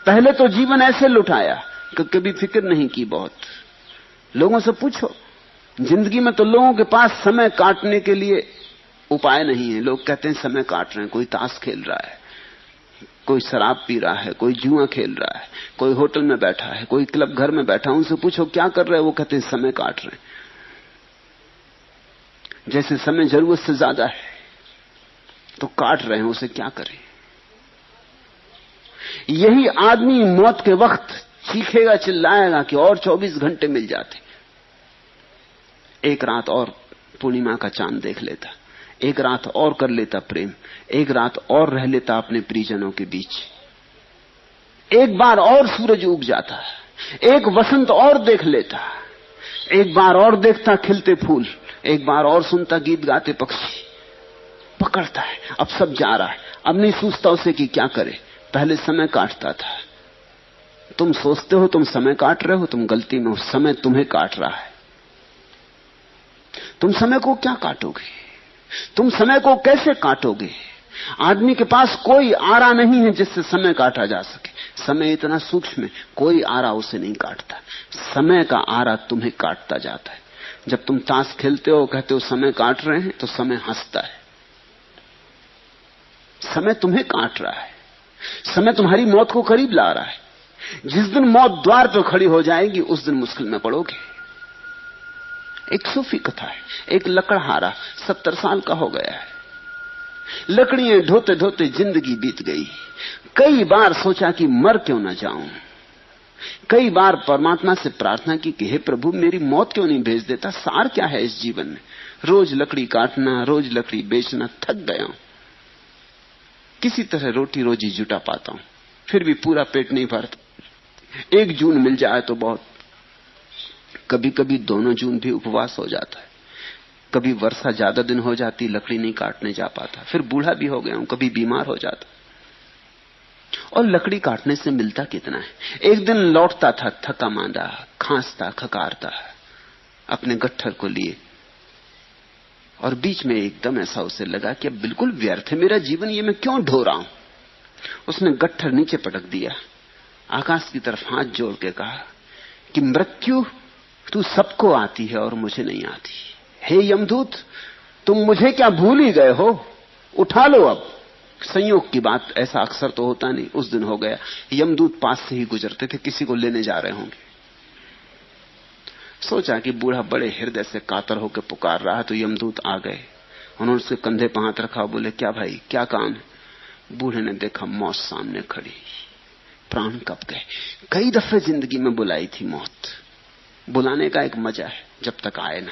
पहले तो जीवन ऐसे लुटाया कि कभी फिक्र नहीं की। बहुत लोगों से पूछो, जिंदगी में तो लोगों के पास समय काटने के लिए उपाय नहीं है। लोग कहते हैं समय काट रहे हैं, कोई ताश खेल रहा है, कोई शराब पी रहा है, कोई जुआ खेल रहा है, कोई होटल में बैठा है, कोई क्लब घर में बैठा है। उनसे पूछो क्या कर रहे हैं, वो कहते हैं समय काट रहे हैं। जैसे समय जरूरत से ज्यादा है तो काट रहे हैं, उसे क्या करें। यही आदमी मौत के वक्त चीखेगा, चिल्लाएगा कि और 24 घंटे मिल जाते, एक रात और पूर्णिमा का चांद देख लेता, एक रात और कर लेता प्रेम, एक रात और रह लेता अपने परिजनों के बीच, एक बार और सूरज उग जाता, एक वसंत और देख लेता, एक बार और देखता खिलते फूल, एक बार और सुनता गीत गाते पक्षी। पकड़ता है, अब सब जा रहा है, अब नहीं सोचता उसे कि क्या करे। पहले समय काटता था। तुम सोचते हो तुम समय काट रहे हो, तुम गलती में हो, समय तुम्हें काट रहा है। तुम समय को क्या काटोगे, तुम समय को कैसे काटोगे। आदमी के पास कोई आरा नहीं है जिससे समय काटा जा सके। समय इतना सूक्ष्म है, कोई आरा उसे नहीं काटता। समय का आरा तुम्हें काटता जाता है। जब तुम ताश खेलते हो, कहते हो समय काट रहे हैं, तो समय हंसता है। समय तुम्हें काट रहा है, समय तुम्हारी मौत को करीब ला रहा है। जिस दिन मौत द्वार पर खड़ी हो जाएगी, उस दिन मुश्किल में पड़ोगे। एक सूफी कथा है, एक लकड़हारा 70 साल का हो गया है। लकड़ियां ढोते ढोते जिंदगी बीत गई। कई बार सोचा कि मर क्यों ना जाऊं। कई बार परमात्मा से प्रार्थना की कि हे प्रभु, मेरी मौत क्यों नहीं भेज देता। सार क्या है इस जीवन में, रोज लकड़ी काटना, रोज लकड़ी बेचना, थक गया हूं। किसी तरह रोटी रोजी जुटा पाता हूं, फिर भी पूरा पेट नहीं भरता। 1 जून मिल जाए तो बहुत। कभी कभी 2 जून भी उपवास हो जाता है। कभी वर्षा ज्यादा दिन हो जाती, लकड़ी नहीं काटने जा पाता। फिर बूढ़ा भी हो गया हूं, कभी बीमार हो जाता। और लकड़ी काटने से मिलता कितना है। एक दिन लौटता था थका मांदा, खांसता खकारता अपने गट्ठर को लिए, और बीच में एकदम ऐसा उसे लगा कि अब बिल्कुल व्यर्थ है मेरा जीवन, ये मैं क्यों ढो रहा हूं। उसने गट्ठर नीचे पटक दिया, आकाश की तरफ हाथ जोड़ के कहा कि मृत्यु तू सबको आती है और मुझे नहीं आती। हे यमदूत, तुम मुझे क्या भूल ही गए हो, उठा लो अब। संयोग की बात, ऐसा अक्सर तो होता नहीं। उस दिन हो गया, यमदूत पास से ही गुजरते थे, किसी को लेने जा रहे होंगे। सोचा कि बूढ़ा बड़े हृदय से कातर होकर पुकार रहा है, तो यमदूत आ गए। उन्होंने उसके कंधे पर हाथ रखा, बोले क्या भाई, क्या काम है। बूढ़े ने देखा मौत सामने खड़ी, प्राण कब गए। कई दफे जिंदगी में बुलाई थी मौत, बुलाने का एक मजा है जब तक आए ना।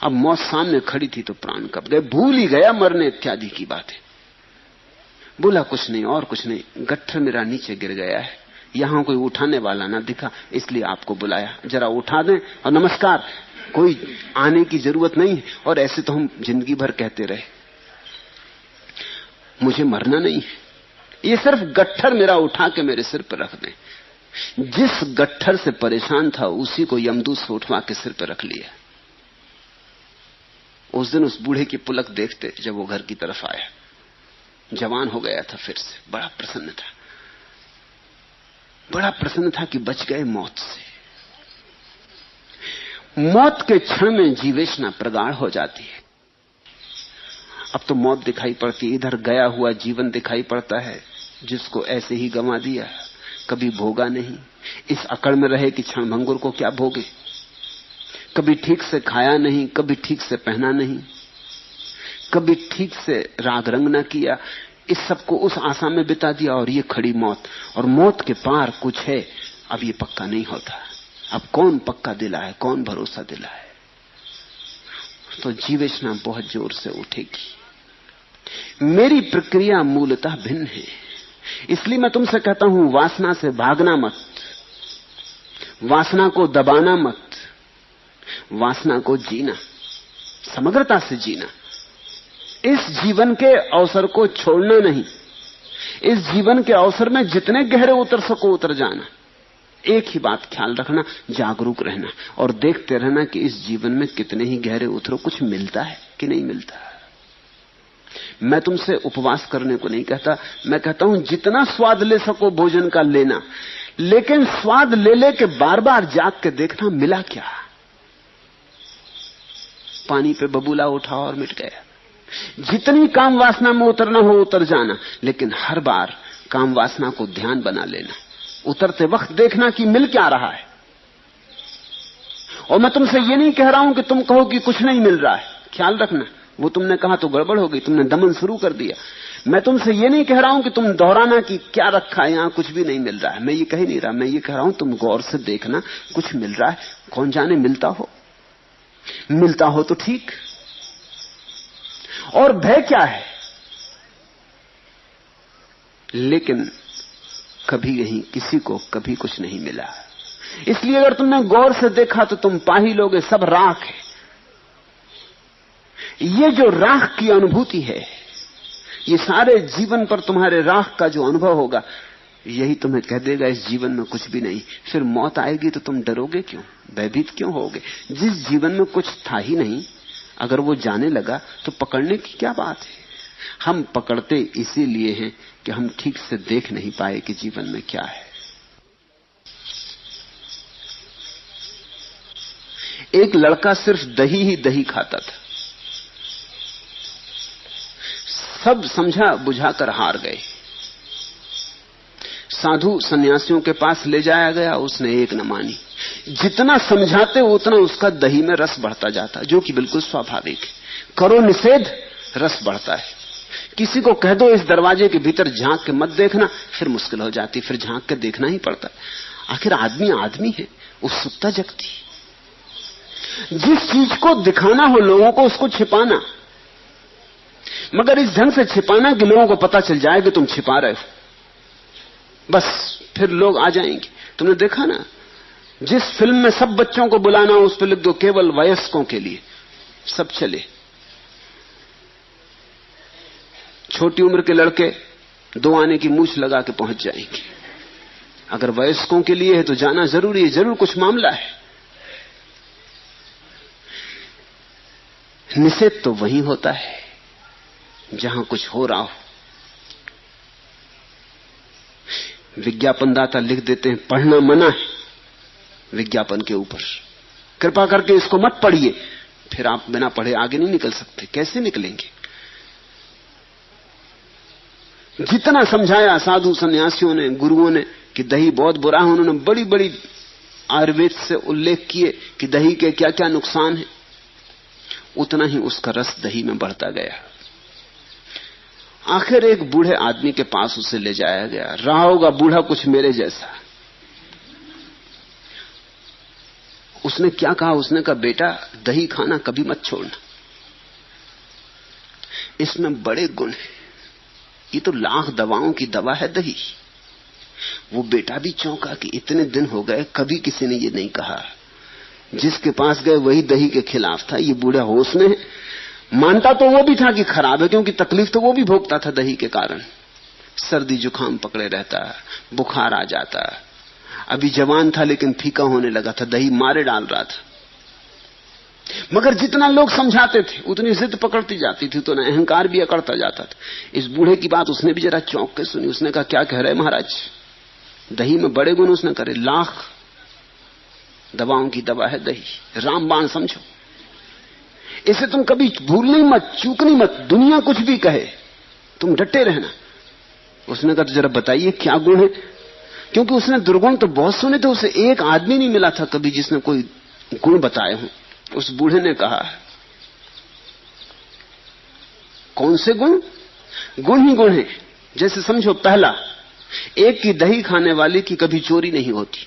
अब मौत सामने खड़ी थी तो प्राण कब गए, भूल ही गया मरने इत्यादि की बातें। बोला कुछ नहीं और कुछ नहीं, गट्ठर मेरा नीचे गिर गया है, यहां कोई उठाने वाला ना दिखा, इसलिए आपको बुलाया, जरा उठा दें। और नमस्कार, कोई आने की जरूरत नहीं है। और ऐसे तो हम जिंदगी भर कहते रहे मुझे मरना नहीं है, ये सिर्फ गट्ठर मेरा उठा के मेरे सिर पर रख दें। जिस गट्ठर से परेशान था उसी को यमदूत से उठवा के सिर पर रख लिया। उस दिन उस बूढ़े की पुलक देखते जब वो घर की तरफ आया, जवान हो गया था फिर से, बड़ा प्रसन्न था, बड़ा प्रसन्न था कि बच गए मौत से। मौत के क्षण में जीवेशना प्रगाढ़ हो जाती है। अब तो मौत दिखाई पड़ती, इधर गया हुआ जीवन दिखाई पड़ता है जिसको ऐसे ही गंवा दिया, कभी भोगा नहीं। इस अकड़ में रहे कि क्षण भंगुर को क्या भोगे। कभी ठीक से खाया नहीं, कभी ठीक से पहना नहीं, कभी ठीक से राग रंग ना किया। इस सबको उस आशा में बिता दिया, और ये खड़ी मौत। और मौत के पार कुछ है, अब ये पक्का नहीं होता। अब कौन पक्का दिलाए, कौन भरोसा दिलाए। तो जीवेशना बहुत जोर से उठेगी। मेरी प्रक्रिया मूलतः भिन्न है, इसलिए मैं तुमसे कहता हूं, वासना से भागना मत, वासना को दबाना मत, वासना को जीना, समग्रता से जीना। इस जीवन के अवसर को छोड़ना नहीं। इस जीवन के अवसर में जितने गहरे उतर सको उतर जाना। एक ही बात ख्याल रखना, जागरूक रहना और देखते रहना कि इस जीवन में कितने ही गहरे उतरो, कुछ मिलता है कि नहीं मिलता। मैं तुमसे उपवास करने को नहीं कहता, मैं कहता हूं जितना स्वाद ले सको भोजन का लेना, लेकिन स्वाद ले ले के बार बार जाग के देखना मिला क्या। पानी पे बबूला उठा और मिट गया। जितनी काम वासना में उतरना हो उतर जाना, लेकिन हर बार काम वासना को ध्यान बना लेना, उतरते वक्त देखना कि मिल क्या रहा है। और मैं तुमसे ये नहीं कह रहा हूं कि तुम कहो कि कुछ नहीं मिल रहा है, ख्याल रखना, वो तुमने कहा तो गड़बड़ हो गई, तुमने दमन शुरू कर दिया। मैं तुमसे ये नहीं कह रहा हूं कि तुम दोहराना कि क्या रखा है यहां, कुछ भी नहीं मिल रहा है, मैं ये कह ही नहीं रहा। मैं ये कह रहा हूं तुम गौर से देखना, कुछ मिल रहा है, कौन जाने मिलता हो तो ठीक। और भय क्या है, लेकिन कभी कहीं किसी को कभी कुछ नहीं मिला। इसलिए अगर तुमने गौर से देखा तो तुम पा ही लोगे सब राख है। ये जो राख की अनुभूति है, ये सारे जीवन पर तुम्हारे राख का जो अनुभव होगा, यही तुम्हें कह देगा इस जीवन में कुछ भी नहीं। फिर मौत आएगी तो तुम डरोगे क्यों, भयभीत क्यों होगे? जिस जीवन में कुछ था ही नहीं, अगर वो जाने लगा तो पकड़ने की क्या बात है। हम पकड़ते इसीलिए हैं कि हम ठीक से देख नहीं पाए कि जीवन में क्या है। एक लड़का सिर्फ दही ही दही खाता था, सब समझा बुझाकर हार गए। साधु सन्यासियों के पास ले जाया गया, उसने एक न मानी। जितना समझाते उतना उसका दही में रस बढ़ता जाता, जो कि बिल्कुल स्वाभाविक है। करो निषेध, रस बढ़ता है। किसी को कह दो इस दरवाजे के भीतर झांक के मत देखना, फिर मुश्किल हो जाती, फिर झांक के देखना ही पड़ता। आखिर आदमी आदमी है, उत्सुकता जगती। जिस चीज को दिखाना हो लोगों को, उसको छिपाना, मगर इस ढंग से छिपाना कि लोगों को पता चल जाए कि तुम छिपा रहे हो, बस फिर लोग आ जाएंगे। तुमने देखा ना, जिस फिल्म में सब बच्चों को बुलाना हो उस पर लिख दो केवल वयस्कों के लिए, सब चले। छोटी उम्र के लड़के 2 आने की मूछ लगा के पहुंच जाएंगे। अगर वयस्कों के लिए है तो जाना जरूरी है, जरूर कुछ मामला है। निषेध तो वही होता है जहां कुछ हो रहा हो। विज्ञापनदाता लिख देते हैं पढ़ना मना है विज्ञापन के ऊपर, कृपा करके इसको मत पढ़िए। फिर आप बिना पढ़े आगे नहीं निकल सकते। कैसे निकलेंगे? जितना समझाया साधु सन्यासियों ने, गुरुओं ने कि दही बहुत बुरा है, उन्होंने बड़ी बड़ी आयुर्वेद से उल्लेख किए कि दही के क्या क्या नुकसान है, उतना ही उसका रस दही में बढ़ता गया। आखिर एक बूढ़े आदमी के पास उसे ले जाया गया। रहा होगा बूढ़ा कुछ मेरे जैसा। उसने क्या कहा? उसने कहा बेटा दही खाना कभी मत छोड़ना, इसमें बड़े गुण हैं, ये तो लाख दवाओं की दवा है दही। वो बेटा भी चौंका कि इतने दिन हो गए कभी किसी ने ये नहीं कहा। जिसके पास गए वही दही के खिलाफ था। ये बूढ़ा होश में है, मानता तो वो भी था कि खराब है, क्योंकि तकलीफ तो वो भी भोगता था दही के कारण। सर्दी जुकाम पकड़े रहता, बुखार आ जाता। अभी जवान था लेकिन फीका होने लगा था, दही मारे डाल रहा था। मगर जितना लोग समझाते थे उतनी जिद पकड़ती जाती थी, तो अहंकार भी अकड़ता जाता था। इस बूढ़े की बात उसने भी जरा चौंक के सुनी। उसने कहा क्या कह रहे महाराज, दही में बड़े गुण? उसने करे लाख दवाओं की दवा है दही, रामबाण समझो। इसे तुम कभी भूलनी मत, चूकनी मत, दुनिया कुछ भी कहे तुम डटे रहना। उसने कहा तो जरा बताइए क्या गुण है, क्योंकि उसने दुर्गुण तो बहुत सुने थे, उसे एक आदमी नहीं मिला था कभी जिसने कोई गुण बताए हों। उस बूढ़े ने कहा कौन से गुण? गुण ही गुण है। जैसे समझो पहला, एक की दही खाने वाले की कभी चोरी नहीं होती।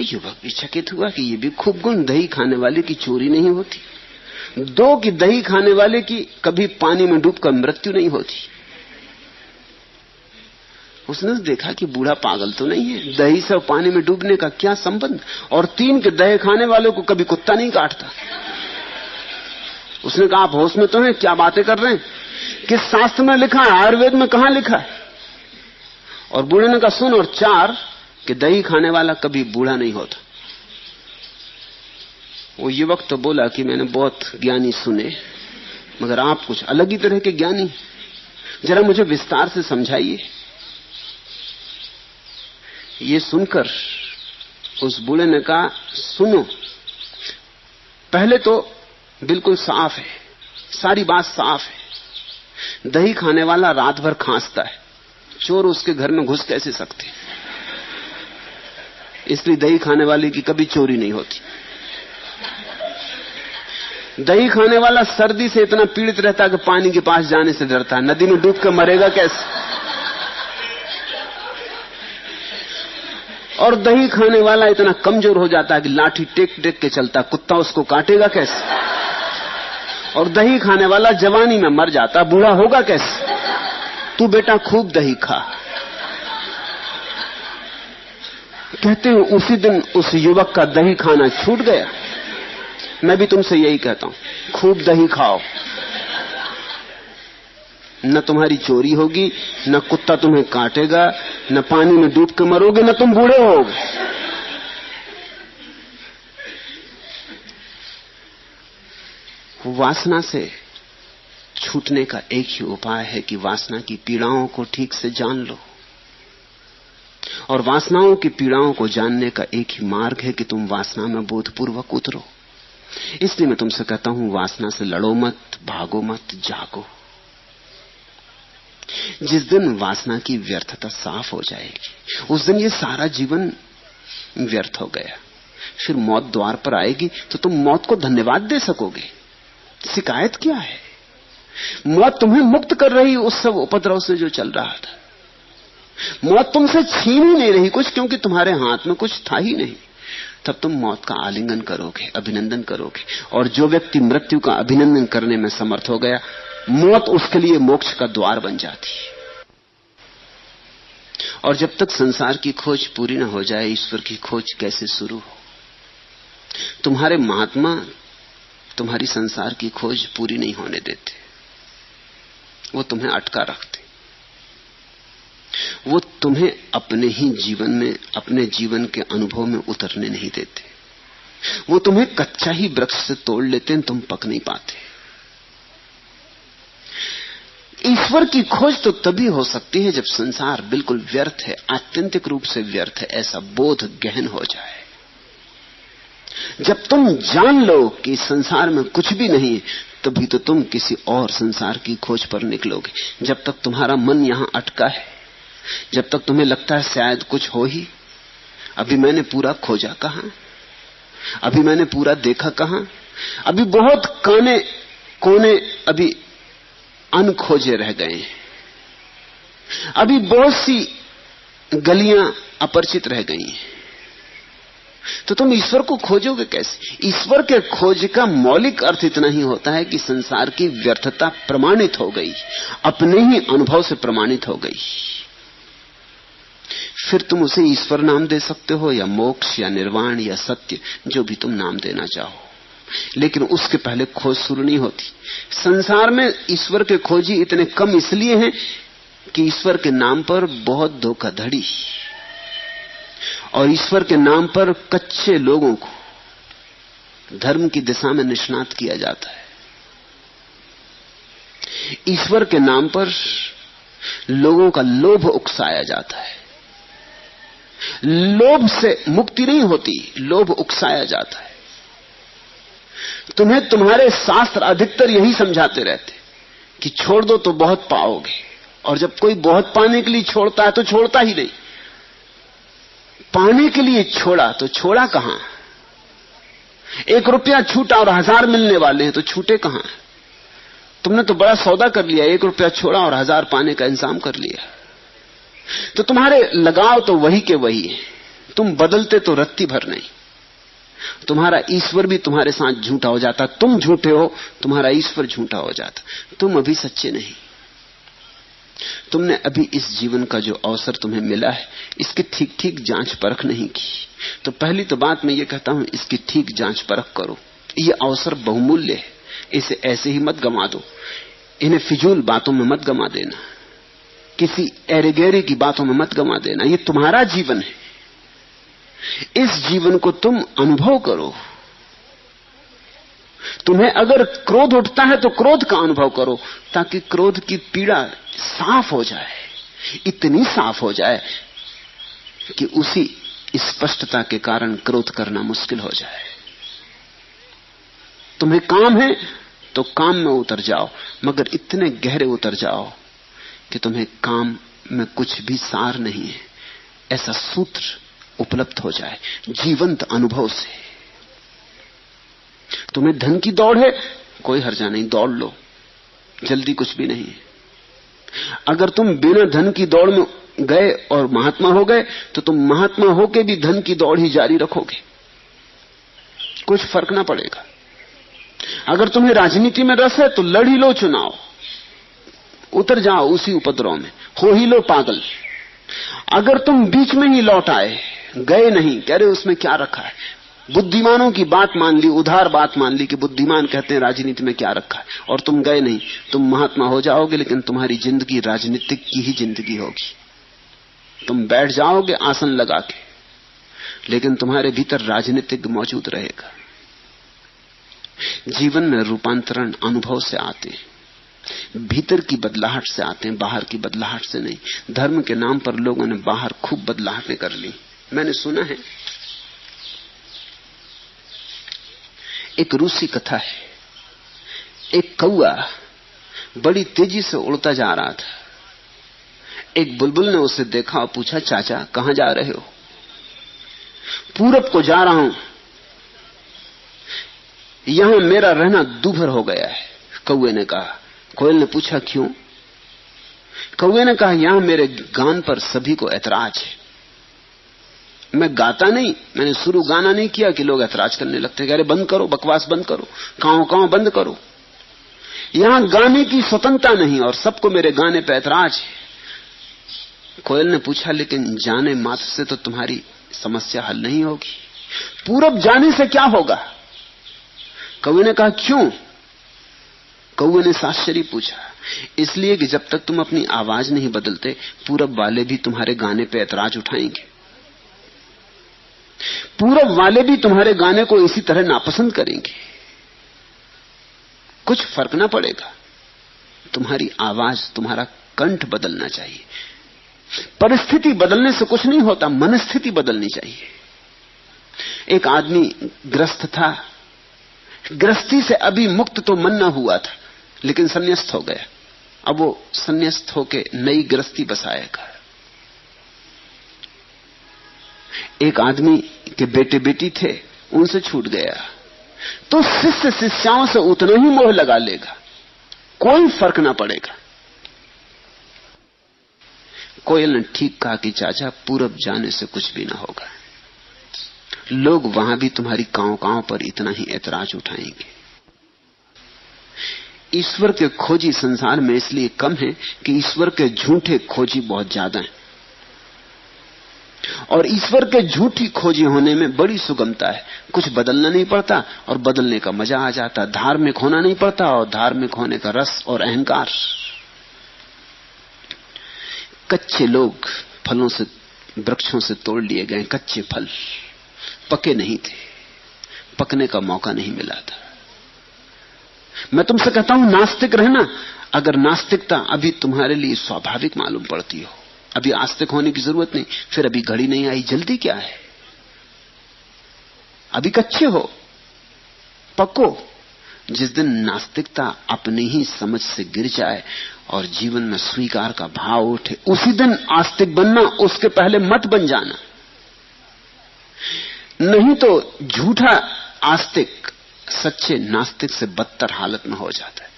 युवक भी चकित हुआ कि ये भी खूब गुण, दही खाने वाले की चोरी नहीं होती। 2 की दही खाने वाले की कभी पानी में डूबकर मृत्यु नहीं होती। उसने देखा कि बूढ़ा पागल तो नहीं है, दही से पानी में डूबने का क्या संबंध। और 3 के दही खाने वालों को कभी कुत्ता नहीं काटता। उसने कहा आप होश में तो हैं, क्या बातें कर रहे हैं, किस शास्त्र में लिखा है, आयुर्वेद में कहां लिखा है? और बूढ़े ने कहा सुन, और 4 कि दही खाने वाला कभी बूढ़ा नहीं होता। वो युवक तो बोला कि मैंने बहुत ज्ञानी सुने, मगर आप कुछ अलग ही तरह के ज्ञानी, जरा मुझे विस्तार से समझाइए। ये सुनकर उस बूढ़े ने कहा, सुनो, पहले तो बिल्कुल साफ है, सारी बात साफ है। दही खाने वाला रात भर खांसता है, चोर उसके घर में घुस कैसे सकते? इसलिए दही खाने वाले की कभी चोरी नहीं होती। दही खाने वाला सर्दी से इतना पीड़ित रहता है कि पानी के पास जाने से डरता है। नदी में डूब कर मरेगा कैसे? और दही खाने वाला इतना कमजोर हो जाता है कि लाठी टेक टेक के चलता, कुत्ता उसको काटेगा कैसे? और दही खाने वाला जवानी में मर जाता, बूढ़ा होगा कैसे? तू बेटा खूब दही खा। कहते हैं उसी दिन उस युवक का दही खाना छूट गया। मैं भी तुमसे यही कहता हूं, खूब दही खाओ, न तुम्हारी चोरी होगी, न कुत्ता तुम्हें काटेगा, न पानी में डूब के मरोगे, न तुम बूढ़े होगे। वासना से छूटने का एक ही उपाय है कि वासना की पीड़ाओं को ठीक से जान लो। और वासनाओं की पीड़ाओं को जानने का एक ही मार्ग है कि तुम वासना में बोधपूर्वक उतरो। इसलिए मैं तुमसे कहता हूं, वासना से लड़ो मत, भागो मत, जागो। जिस दिन वासना की व्यर्थता साफ हो जाएगी, उस दिन ये सारा जीवन व्यर्थ हो गया। फिर मौत द्वार पर आएगी तो तुम मौत को धन्यवाद दे सकोगे। शिकायत क्या है? मौत तुम्हें मुक्त कर रही उस सब उपद्रव से जो चल रहा था। मौत तुमसे छीन ही नहीं रही कुछ, क्योंकि तुम्हारे हाथ में कुछ था ही नहीं। तब तुम मौत का आलिंगन करोगे, अभिनंदन करोगे। और जो व्यक्ति मृत्यु का अभिनंदन करने में समर्थ हो गया, मौत उसके लिए मोक्ष का द्वार बन जाती है। और जब तक संसार की खोज पूरी न हो जाए, ईश्वर की खोज कैसे शुरू हो? तुम्हारे महात्मा तुम्हारी संसार की खोज पूरी नहीं होने देते, वो तुम्हें अटका रखते। वो तुम्हें अपने ही जीवन में, अपने जीवन के अनुभव में उतरने नहीं देते। वो तुम्हें कच्चा ही वृक्ष से तोड़ लेते हैं, तुम पक नहीं पाते। ईश्वर की खोज तो तभी हो सकती है जब संसार बिल्कुल व्यर्थ है, आत्यंतिक रूप से व्यर्थ है, ऐसा बोध गहन हो जाए। जब तुम जान लो कि संसार में कुछ भी नहीं है, तभी तो तुम किसी और संसार की खोज पर निकलोगे। जब तक तुम्हारा मन यहां अटका है, जब तक तुम्हें लगता है शायद कुछ हो ही, अभी मैंने पूरा खोजा कहां, अभी मैंने पूरा देखा कहां, अभी बहुत कोने अभी अनखोजे रह गए हैं, अभी बहुत सी गलियां अपरिचित रह गई हैं। तो तुम ईश्वर को खोजोगे कैसे? ईश्वर के खोज का मौलिक अर्थ इतना ही होता है कि संसार की व्यर्थता प्रमाणित हो गई, अपने ही अनुभव से प्रमाणित हो गई। फिर तुम उसे ईश्वर नाम दे सकते हो, या मोक्ष, या निर्वाण, या सत्य, जो भी तुम नाम देना चाहो। लेकिन उसके पहले खोज शुरू नहीं होती। संसार में ईश्वर के खोजी इतने कम इसलिए हैं कि ईश्वर के नाम पर बहुत धोखाधड़ी, और ईश्वर के नाम पर कच्चे लोगों को धर्म की दिशा में निष्णात किया जाता है। ईश्वर के नाम पर लोगों का लोभ उकसाया जाता है। लोभ से मुक्ति नहीं होती, लोभ उकसाया जाता है। तुम्हें तुम्हारे शास्त्र अधिकतर यही समझाते रहते कि छोड़ दो तो बहुत पाओगे, और जब कोई बहुत पाने के लिए छोड़ता है तो छोड़ता ही नहीं। पाने के लिए छोड़ा तो छोड़ा कहां? 1 रुपया छूटा और 1000 मिलने वाले हैं, तो छूटे कहां? तुमने तो बड़ा सौदा कर लिया, 1 रुपया छोड़ा और 1000 पाने का इंतजाम कर लिया। तो तुम्हारे लगाव तो वही के वही है, तुम बदलते तो रत्ती भर नहीं। तुम्हारा ईश्वर भी तुम्हारे साथ झूठा हो जाता, तुम झूठे हो, तुम्हारा ईश्वर झूठा हो जाता। तुम अभी सच्चे नहीं। तुमने अभी इस जीवन का जो अवसर तुम्हें मिला है, इसकी ठीक ठीक जांच परख नहीं की। तो पहली तो बात मैं ये कहता हूं, इसकी ठीक जांच परख करो। ये अवसर बहुमूल्य है, इसे ऐसे ही मत गंवा दो। इन्हें फिजूल बातों में मत गंवा देना, किसी एरेगेरे की बातों में मत गंवा देना। ये तुम्हारा जीवन है, इस जीवन को तुम अनुभव करो। तुम्हें अगर क्रोध उठता है तो क्रोध का अनुभव करो, ताकि क्रोध की पीड़ा साफ हो जाए, इतनी साफ हो जाए कि उसी स्पष्टता के कारण क्रोध करना मुश्किल हो जाए। तुम्हें काम है तो काम में उतर जाओ, मगर इतने गहरे उतर जाओ कि तुम्हें काम में कुछ भी सार नहीं है, ऐसा सूत्र उपलब्ध हो जाए जीवंत अनुभव से। तुम्हें धन की दौड़ है, कोई हर्जा नहीं, दौड़ लो, जल्दी कुछ भी नहीं है। अगर तुम बिना धन की दौड़ में गए और महात्मा हो गए तो तुम महात्मा होके भी धन की दौड़ ही जारी रखोगे, कुछ फर्क ना पड़ेगा। अगर तुम्हें राजनीति में रस है तो लड़ ही लो चुनाव, उतर जाओ उसी उपद्रव में, हो ही लो पागल। अगर तुम बीच में ही लौट आए, गए नहीं, कह रहे उसमें क्या रखा है, बुद्धिमानों की बात मान ली, उधार बात मान ली कि बुद्धिमान कहते हैं राजनीति में क्या रखा है, और तुम गए नहीं, तुम महात्मा हो जाओगे, लेकिन तुम्हारी जिंदगी राजनीतिक की ही जिंदगी होगी। तुम बैठ जाओगे आसन लगा के, लेकिन तुम्हारे भीतर राजनीतिक मौजूद रहेगा। जीवन में रूपांतरण अनुभव से आते हैं, भीतर की बदलाहट से आते हैं, बाहर की बदलाहट से नहीं। धर्म के नाम पर लोगों ने बाहर खूब बदलाहटें कर ली। मैंने सुना है, एक रूसी कथा है, एक कौआ बड़ी तेजी से उड़ता जा रहा था। एक बुलबुल ने उसे देखा और पूछा, चाचा कहां जा रहे हो? पूरब को जा रहा हूं, यहां मेरा रहना दूभर हो गया है, कौए ने कहा। कोयल ने पूछा क्यों? कौए ने कहा, यहां मेरे गान पर सभी को ऐतराज है। मैं गाता नहीं, मैंने शुरू गाना नहीं किया कि लोग ऐतराज करने लगते, कह रहे बंद करो, बकवास बंद करो, कांव बंद करो। यहां गाने की स्वतंत्रता नहीं और सबको मेरे गाने पर ऐतराज है। कोयल ने पूछा, लेकिन जाने मात्र से तो तुम्हारी समस्या हल नहीं होगी, पूरब जाने से क्या होगा? कौए ने कहा क्यों? कौए ने आश्चर्य पूछा, इसलिए कि जब तक तुम अपनी आवाज नहीं बदलते, पूरब वाले भी तुम्हारे गाने पे ऐतराज उठाएंगे, पूरब वाले भी तुम्हारे गाने को इसी तरह नापसंद करेंगे। कुछ फर्क ना पड़ेगा, तुम्हारी आवाज, तुम्हारा कंठ बदलना चाहिए। परिस्थिति बदलने से कुछ नहीं होता, मनस्थिति बदलनी चाहिए। एक आदमी ग्रस्त था, गृहस्थी से अभी मुक्त तो मन न हुआ था, लेकिन संन्यास्त हो गया। अब वो संन्यास्त होके नई गृहस्थी बसाएगा। एक आदमी के बेटे बेटी थे, उनसे छूट गया, तो शिष्य शिष्याओं से उतना ही मोह लगा लेगा, कोई फर्क ना पड़ेगा। कोयल ने ठीक कहा कि चाचा, पूरब जाने से कुछ भी ना होगा, लोग वहां भी तुम्हारी कांव पर इतना ही ऐतराज उठाएंगे। ईश्वर के खोजी संसार में इसलिए कम है कि ईश्वर के झूठे खोजी बहुत ज्यादा हैं, और ईश्वर के झूठी खोजी होने में बड़ी सुगमता है। कुछ बदलना नहीं पड़ता और बदलने का मजा आ जाता, धार्मिक होना नहीं पड़ता और धार्मिक होने का रस और अहंकार। कच्चे लोग फलों से, वृक्षों से तोड़ लिए गए, कच्चे फल पके नहीं थे, पकने का मौका नहीं मिला था। मैं तुमसे कहता हूं नास्तिक रहना। अगर नास्तिकता अभी तुम्हारे लिए स्वाभाविक मालूम पड़ती हो, अभी आस्तिक होने की जरूरत नहीं, फिर अभी घड़ी नहीं आई, जल्दी क्या है? अभी कच्चे हो, पको। जिस दिन नास्तिकता अपनी ही समझ से गिर जाए और जीवन में स्वीकार का भाव उठे, उसी दिन आस्तिक बनना, उसके पहले मत बन जाना। नहीं तो झूठा आस्तिक सच्चे नास्तिक से बदतर हालत में हो जाता है।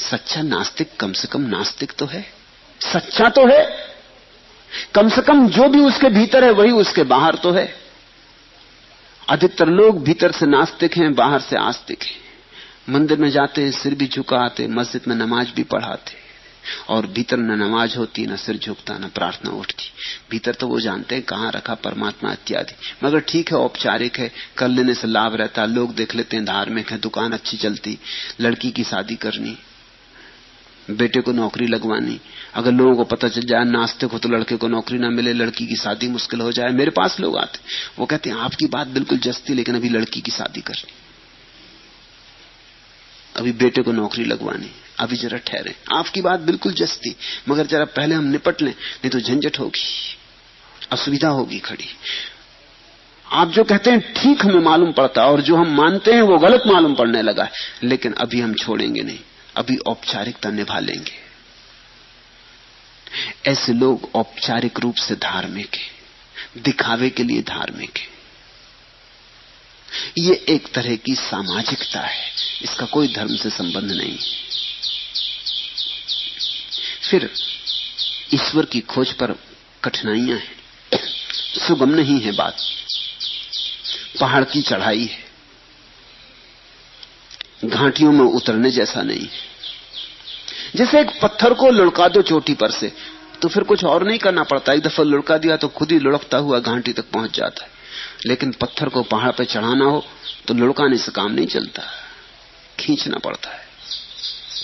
सच्चा नास्तिक कम से कम नास्तिक तो है, सच्चा तो है, कम से कम जो भी उसके भीतर है वही उसके बाहर तो है। अधिकतर लोग भीतर से नास्तिक हैं, बाहर से आस्तिक हैं। मंदिर में जाते, सिर भी झुकाते, मस्जिद में नमाज भी पढ़ाते, और भीतर न नमाज होती, न सिर झुकता, न प्रार्थना उठती। भीतर तो वो जानते हैं कहां रखा परमात्मा इत्यादि। मगर ठीक है, औपचारिक है, कर लेने से लाभ रहता, लोग देख लेते हैं, धार्मिक है, दुकान अच्छी चलती, लड़की की शादी करनी, बेटे को नौकरी लगवानी। अगर लोगों को पता चल जाए नास्तिक हो तो लड़के को नौकरी ना मिले, लड़की की शादी मुश्किल हो जाए। मेरे पास लोग आते, वो कहते हैं आपकी बात बिल्कुल जस्ती, लेकिन अभी लड़की की शादी करनी। अभी बेटे को नौकरी लगवानी, अभी जरा ठहरे। आपकी बात बिल्कुल जस्ती, मगर जरा पहले हम निपट लें, नहीं तो झंझट होगी, असुविधा होगी खड़ी। आप जो कहते हैं ठीक हमें मालूम पड़ता है, और जो हम मानते हैं वो गलत मालूम पड़ने लगा है, लेकिन अभी हम छोड़ेंगे नहीं, अभी औपचारिकता निभा लेंगे। ऐसे लोग औपचारिक रूप से धार्मिक है, दिखावे के लिए धार्मिक है। ये एक तरह की सामाजिकता है, इसका कोई धर्म से संबंध नहीं। फिर ईश्वर की खोज पर कठिनाइयां हैं, सुगम नहीं है बात, पहाड़ की चढ़ाई है, घाटियों में उतरने जैसा नहीं। जैसे एक पत्थर को लुढ़का दो चोटी पर से, तो फिर कुछ और नहीं करना पड़ता, एक दफा लुढ़का दिया तो खुद ही लुढ़कता हुआ घाटी तक पहुंच जाता है। लेकिन पत्थर को पहाड़ पर चढ़ाना हो तो लुढ़काने से काम नहीं चलता, खींचना पड़ता है,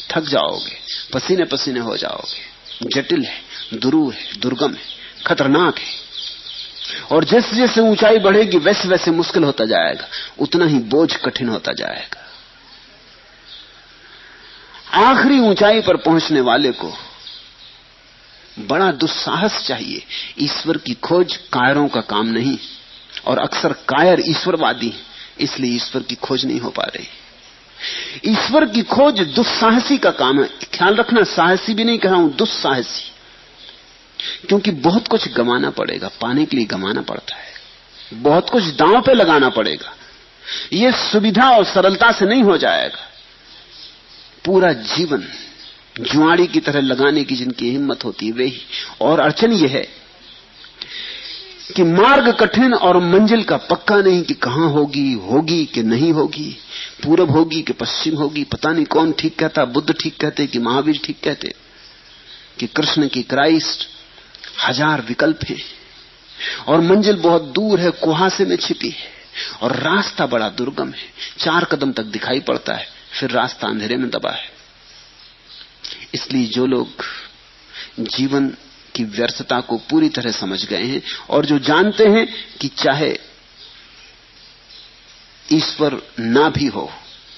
थक जाओगे, पसीने पसीने हो जाओगे। जटिल है, दुरूह है, दुर्गम है, खतरनाक है। और जैसे जैसे ऊंचाई बढ़ेगी वैसे वैसे मुश्किल होता जाएगा, उतना ही बोझ कठिन होता जाएगा। आखिरी ऊंचाई पर पहुंचने वाले को बड़ा दुस्साहस चाहिए। ईश्वर की खोज कायरों का काम नहीं, और अक्सर कायर ईश्वरवादी हैं, इसलिए ईश्वर की खोज नहीं हो पा रही। ईश्वर की खोज दुस्साहसी का काम है। ख्याल रखना, साहसी भी नहीं कह रहा हूं, दुस्साहसी, क्योंकि बहुत कुछ गंवाना पड़ेगा, पाने के लिए गंवाना पड़ता है, बहुत कुछ दांव पे लगाना पड़ेगा। यह सुविधा और सरलता से नहीं हो जाएगा। पूरा जीवन जुआड़ी की तरह लगाने की जिनकी हिम्मत होती है वे ही। और अड़चन यह है कि मार्ग कठिन और मंजिल का पक्का नहीं कि कहां होगी, होगी कि नहीं होगी, पूरब होगी कि पश्चिम होगी, पता नहीं कौन ठीक कहता, बुद्ध ठीक कहते कि महावीर ठीक कहते कि कृष्ण की क्राइस्ट। हजार विकल्प हैं और मंजिल बहुत दूर है, कुहासे में छिपी है, और रास्ता बड़ा दुर्गम है, 4 कदम तक दिखाई पड़ता है, फिर रास्ता अंधेरे में दबा है। इसलिए जो लोग जीवन की व्यर्थता को पूरी तरह समझ गए हैं और जो जानते हैं कि चाहे ईश्वर ना भी हो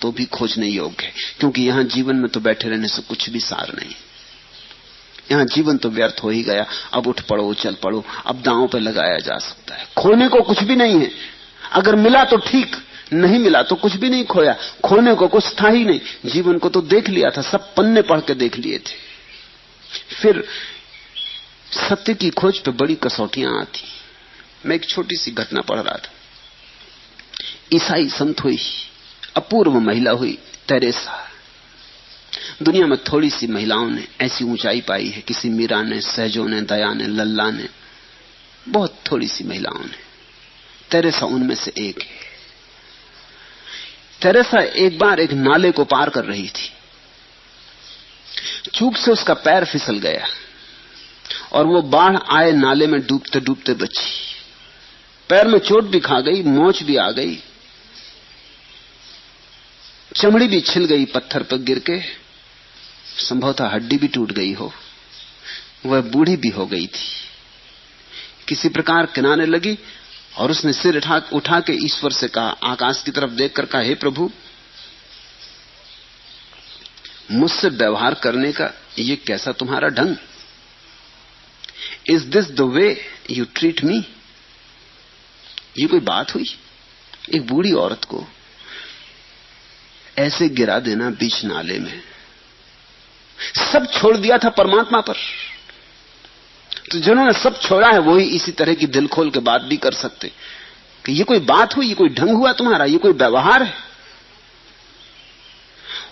तो भी खोजने योग्य है, क्योंकि यहां जीवन में तो बैठे रहने से कुछ भी सार नहीं, यहां जीवन तो व्यर्थ हो ही गया। अब उठ पड़ो, चल पड़ो, अब दांव पे लगाया जा सकता है। खोने को कुछ भी नहीं है, अगर मिला तो ठीक, नहीं मिला तो कुछ भी नहीं खोया। खोने को कुछ था ही नहीं, जीवन को तो देख लिया था, सब पन्ने पढ़ के देख लिए थे। फिर सत्य की खोज पे बड़ी कसौटियां आती। मैं एक छोटी सी घटना पढ़ रहा था। ईसाई संत हुई, अपूर्व महिला हुई, तेरेसा। दुनिया में थोड़ी सी महिलाओं ने ऐसी ऊंचाई पाई है, किसी मीरा ने, सहजों ने, दया ने, लल्ला ने, बहुत थोड़ी सी महिलाओं ने। तेरेसा उनमें से एक है। तेरेसा एक बार एक नाले को पार कर रही थी, चूक से उसका पैर फिसल गया और वो बाढ़ आए नाले में डूबते डूबते बची। पैर में चोट भी खा गई, मोच भी आ गई, चमड़ी भी छिल गई पत्थर पर गिर के, संभवतः हड्डी भी टूट गई हो। वह बूढ़ी भी हो गई थी। किसी प्रकार किनारे लगी और उसने सिर उठा के ईश्वर से कहा, आकाश की तरफ देखकर कहा, हे प्रभु, मुझसे व्यवहार करने का ये कैसा तुम्हारा ढंग? Is this the way you treat me? ये कोई बात हुई? एक बूढ़ी औरत को ऐसे गिरा देना बीच नाले में। सब छोड़ दिया था परमात्मा पर, तो जिन्होंने सब छोड़ा है वही इसी तरह की दिल खोल के बात भी कर सकते कि ये कोई बात हुई, ये कोई ढंग हुआ तुम्हारा, ये कोई व्यवहार है।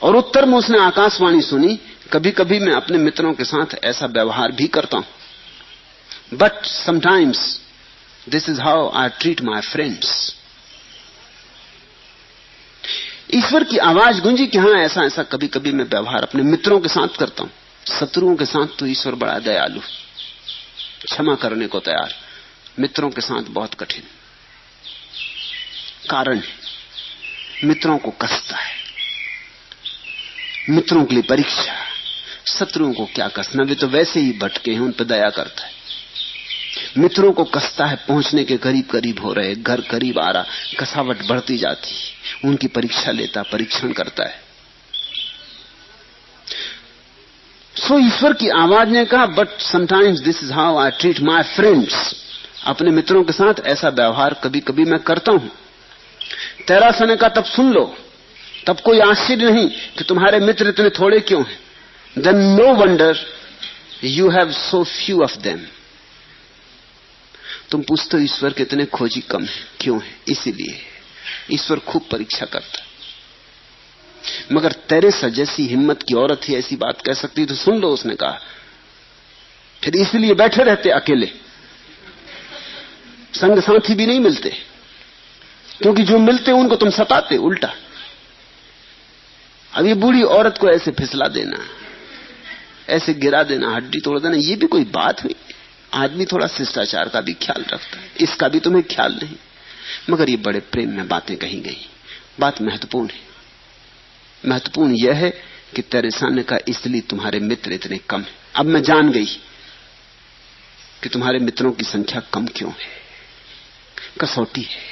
और उत्तर में उसने आकाशवाणी सुनी, कभी कभी मैं अपने मित्रों के साथ ऐसा व्यवहार भी करता हूं, but sometimes this is how I treat my friends. ईश्वर की आवाज गूंजी कि हां, ऐसा ऐसा कभी कभी मैं व्यवहार अपने मित्रों के साथ करता हूं। शत्रुओं के साथ तो ईश्वर बड़ा दयालु, क्षमा करने को तैयार, मित्रों के साथ बहुत कठिन। कारण है मित्रों को कसता है, मित्रों के लिए परीक्षा। शत्रुओं को क्या कसना, वे तो वैसे ही भटके हैं, उन पर दया करता है। मित्रों को कसता है, पहुंचने के करीब करीब हो रहे, घर करीब आ रहा, कसावट बढ़ती जाती, उनकी परीक्षा लेता, परीक्षण करता है। सो ईश्वर की आवाज ने कहा, but sometimes this is how I treat my friends. अपने मित्रों के साथ ऐसा व्यवहार कभी कभी मैं करता हूं। तैरासा ने कहा, तब सुन लो, तब कोई आश्चर्य नहीं कि तुम्हारे मित्र इतने थोड़े क्यों हैं। Then no wonder you have so few of them. तुम पूछते हो ईश्वर के इतने खोजी कम है, क्यों है? इसीलिए ईश्वर खूब परीक्षा करता है। मगर तेरेसा जैसी हिम्मत की औरत ही ऐसी बात कह सकती तो सुन लो, उसने कहा। फिर इसलिए बैठे रहते अकेले, संग साथी भी नहीं मिलते, क्योंकि जो मिलते उनको तुम सताते उल्टा। अब ये बूढ़ी औरत को ऐसे फिसला देना, ऐसे गिरा देना, हड्डी तोड़ देना, ये भी कोई बात हुई? आदमी थोड़ा शिष्टाचार का भी ख्याल रखता है, इसका भी तुम्हें ख्याल नहीं। मगर ये बड़े प्रेम में बातें कही गई। बात महत्वपूर्ण है। महत्वपूर्ण यह है कि तेरेसा ने कहा, इसलिए तुम्हारे मित्र इतने कम हैं। अब मैं जान गई कि तुम्हारे मित्रों की संख्या कम क्यों है। कसौटी है।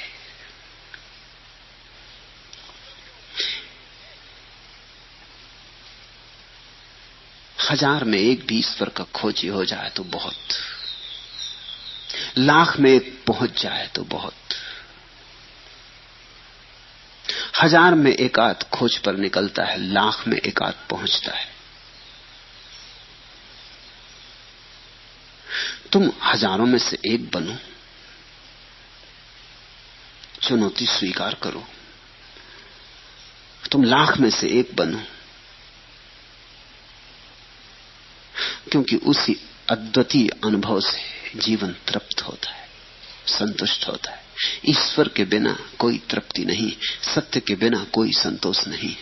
हजार में एक भी ईश्वर का खोजी हो जाए तो बहुत, लाख में एक पहुंच जाए तो बहुत, हजार में एक आध खोज पर निकलता है, लाख में एक आध पहुंचता है। तुम हजारों में से एक बनो, चुनौती स्वीकार करो। तुम लाख में से एक बनो, क्योंकि उसी अद्वितीय अनुभव से जीवन तृप्त होता है, संतुष्ट होता है। ईश्वर के बिना कोई तृप्ति नहीं, सत्य के बिना कोई संतोष नहीं।